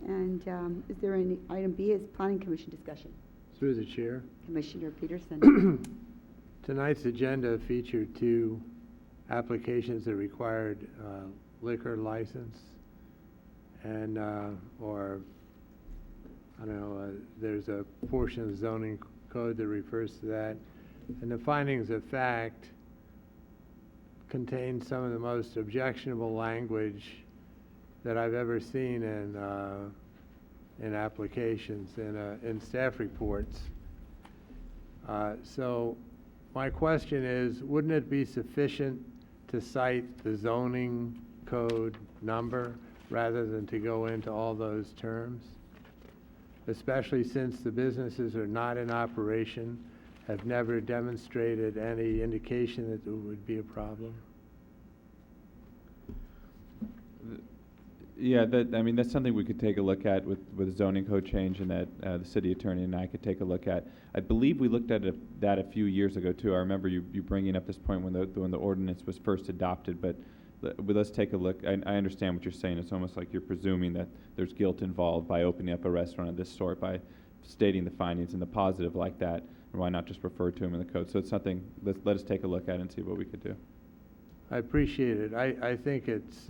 And is there any, item B is Planning Commission discussion. Through the chair. Commissioner Peterson. Tonight's agenda featured two applications that required liquor license and or I don't know, there's a portion of the zoning code that refers to that, and the findings of fact contain some of the most objectionable language that I've ever seen in applications, in staff reports. So my question is, wouldn't it be sufficient to cite the zoning code number rather than to go into all those terms? Especially since the businesses are not in operation, have never demonstrated any indication that there would be a problem? Yeah, I mean, that's something we could take a look at with zoning code change, and that the city attorney and I could take a look at. I believe we looked at that a few years ago too. I remember you bringing up this point when the ordinance was first adopted, but let's take a look. I understand what you're saying. It's almost like you're presuming that there's guilt involved by opening up a restaurant of this sort, by stating the findings in the positive like that, and why not just refer to them in the code? So it's something, let us take a look at and see what we could do. I appreciate it. I think it's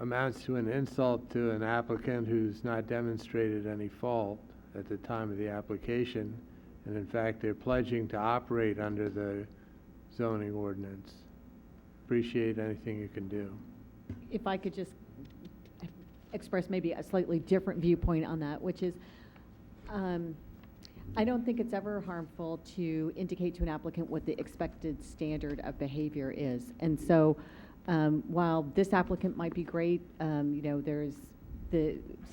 amounts to an insult to an applicant who's not demonstrated any fault at the time of the application, and in fact they're pledging to operate under the zoning ordinance. Appreciate anything you can do. If I could just express maybe a slightly different viewpoint on that, which is I don't think it's ever harmful to indicate to an applicant what the expected standard of behavior is. And so while this applicant might be great, you know, there's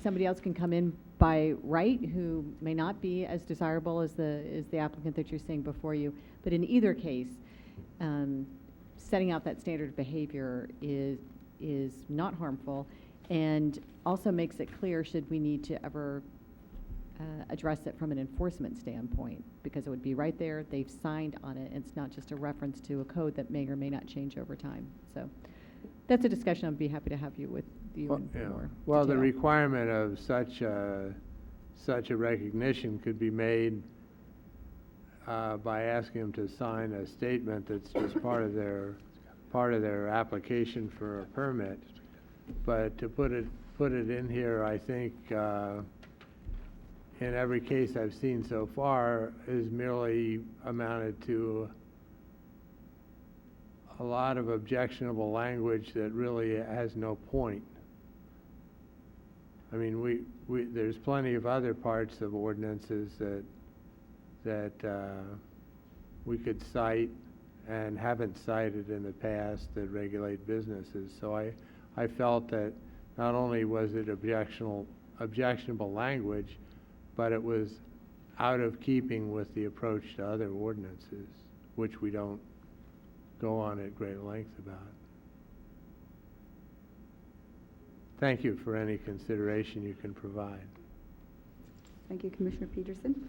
somebody else can come in by right who may not be as desirable as the applicant that you're seeing before you. But in either case, setting out that standard of behavior is not harmful, and also makes it clear should we need to ever address it from an enforcement standpoint, because it would be right there, they've signed on it, and it's not just a reference to a code that may or may not change over time. So that's a discussion I'd be happy to have you with you Well, in more well, the detail. requirement of such a recognition could be made by asking them to sign a statement that's just part of their application for a permit. But to put it in here, I think in every case I've seen so far is merely amounted to a lot of objectionable language that really has no point. I mean, there's plenty of other parts of ordinances that we could cite and haven't cited in the past that regulate businesses. So I felt that not only was it objectionable language, but it was out of keeping with the approach to other ordinances, which we don't go on at great length about. Thank you for any consideration you can provide. Thank you, Commissioner Peterson.